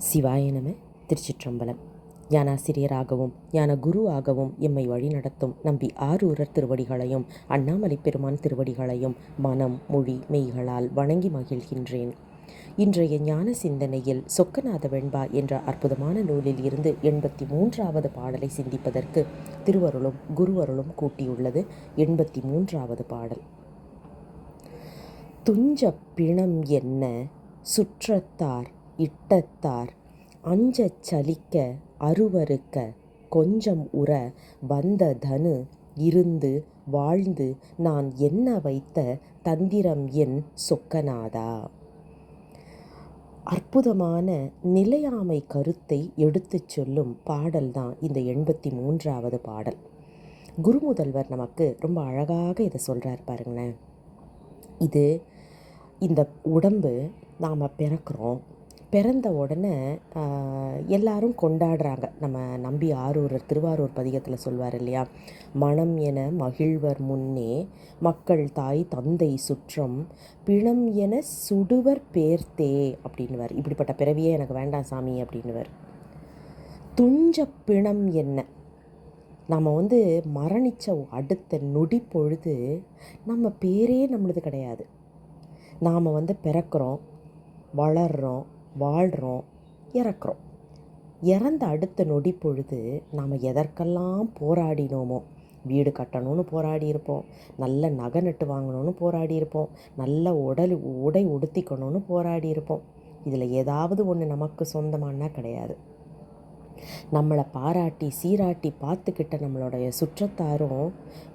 சிவாய நம. திருச்சிற்றம்பலம். ஞானாசிரியராகவும் ஞான குருவாகவும் எம்மை வழிநடத்தும் நம்பி ஆரூரர் திருவடிகளையும் அண்ணாமலை பெருமான் திருவடிகளையும் மனம் மொழி மெய்களால் வணங்கி மகிழ்கின்றேன். இன்றைய ஞான சிந்தனையில் சொக்கநாத வெண்பா என்ற அற்புதமான நூலில் இருந்து 83வது பாடலை சிந்திப்பதற்கு திருவருளும் குருவருளும் கூட்டியுள்ளது. 83வது பாடல். துஞ்ச பிணம் என்ன சுற்றத்தார் இட்டத்தார் அஞ்சச் சலிக்க அருவருக்க கொஞ்சம் உற வந்த தனு இருந்து வாழ்ந்து நான் என்ன வைத்த தந்திரம் என் சொக்கநாதா. அற்புதமான நிலையாமை கருத்தை எடுத்துச் சொல்லும் பாடல்தான் இந்த 83வது பாடல். குருமுதல்வர் நமக்கு ரொம்ப அழகாக இதை சொல்கிறார் பாருங்களேன். இந்த உடம்பு நாம் பிறக்கிறோம். பிறந்த உடனே எல்லாரும் கொண்டாடுறாங்க. நம்ம நம்பி ஆரூரர் திருவாரூர் பதிகத்தில் சொல்வார் இல்லையா, மனம் என மகிழ்வர் முன்னே மக்கள் தாய் தந்தை சுற்றம் பிணம் என சுடுவர் பேர்த்தே அப்படின்னுவார். இப்படிப்பட்ட பிறவியே எனக்கு வேண்டாம் சாமி அப்படின்னுவார். துஞ்ச பிணம் என்ன, நம்ம மரணித்த அடுத்த நொடி பொழுது நம்ம பேரே நம்மளது கிடையாது. நாம் பிறக்கிறோம், வளர்கிறோம், வாழ்கிறோம், இறக்குறோம். இறந்த அடுத்த நொடி பொழுது நாம் எதற்கெல்லாம் போராடினோமோ, வீடு கட்டணும்னு போராடி இருப்போம், நல்ல நகை நட்டு வாங்கணும்னு போராடி இருப்போம், நல்ல உடை உடுத்திக்கணும்னு போராடி இருப்போம். இதில் ஏதாவது ஒன்று நமக்கு சொந்தமானா கிடையாது. நம்மளை பாராட்டி சீராட்டி பார்த்துக்கிட்ட நம்மளுடைய சுற்றத்தாரும்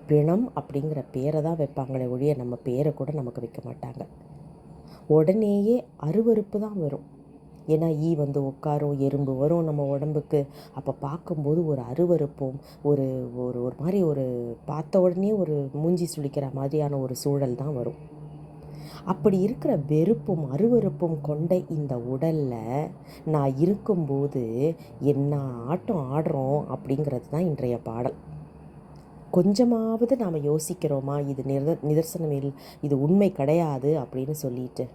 பிணம் அப்படிங்கிற பேரை தான் வைப்பாங்களே ஒழிய நம்ம பேரை கூட நமக்கு வைக்க மாட்டாங்க. உடனேயே அருவருப்பு தான் வரும். ஏன்னா உட்காரும், எறும்பு வரும் நம்ம உடம்புக்கு. அப்போ பார்க்கும்போது ஒரு அருவருப்பும் ஒரு ஒரு ஒரு மாதிரி ஒரு பார்த்த உடனே ஒரு மூஞ்சி சுளிக்கிற மாதிரியான ஒரு சூழல் தான் வரும். அப்படி இருக்கிற வெறுப்பும் அருவருப்பும் கொண்ட இந்த உடலில் நான் இருக்கும்போது என்ன ஆட்டம் ஆடுறோம் அப்படிங்கிறது தான் இன்றைய பாடல். கொஞ்சமாவது நாம் யோசிக்கிறோமா, இது நிதர்சனம் இது உண்மை கிடையாது அப்படின்னு சொல்லிட்டு,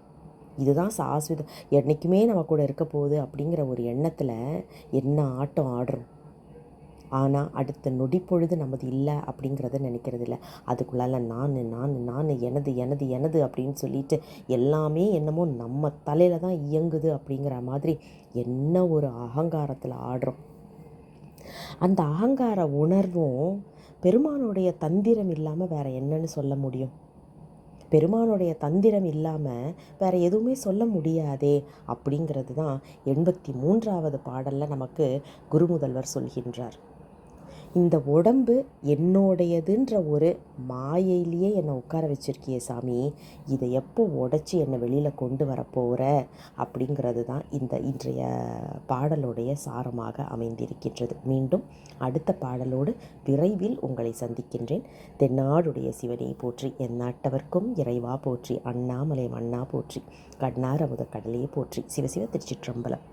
இதுதான் சாஸ்வதம், என்றைக்குமே நம்ம கூட இருக்க போகுது அப்படிங்கிற ஒரு எண்ணத்தில் என்ன ஆட்டம் ஆடுறோம். ஆனால் அடுத்த நொடி பொழுது நமது இல்லை அப்படிங்கிறத நினைக்கிறது இல்லை. அதுக்குள்ளால நான் எனது அப்படின்னு சொல்லிட்டு எல்லாமே என்னமோ நம்ம தலையில் தான் இயங்குது அப்படிங்கிற மாதிரி என்ன ஒரு அகங்காரத்தில் ஆடுறோம். அந்த அகங்கார உணர்வும் பெருமானுடைய தந்திரம் இல்லாமல் வேறு என்னன்னு சொல்ல முடியும்? பெருமானுடைய தந்திரம் இல்லாமல் வேறு எதுவுமே சொல்ல முடியாதே அப்படிங்கிறது தான் 83வது பாடலில் நமக்கு குருமுதல்வர் சொல்கின்றார். இந்த உடம்பு என்னோடையதுன்ற ஒரு மாயையிலேயே என்னை உட்கார வச்சிருக்கியே சாமி, இதை எப்போ உடைச்சி என்னை வெளியில் கொண்டு வரப்போகிற அப்படிங்கிறது தான் இன்றைய பாடலுடைய சாரமாக அமைந்திருக்கின்றது. மீண்டும் அடுத்த பாடலோடு விரைவில் உங்களை சந்திக்கின்றேன். தென்னாடுடைய சிவனை போற்றி, எந்நாட்டவர்க்கும் இறைவா போற்றி, அண்ணாமலை மன்னா போற்றி, கண்ணார் அமுத கடலையே போற்றி. சிவசிவ திருச்சிற்றம்பலம்.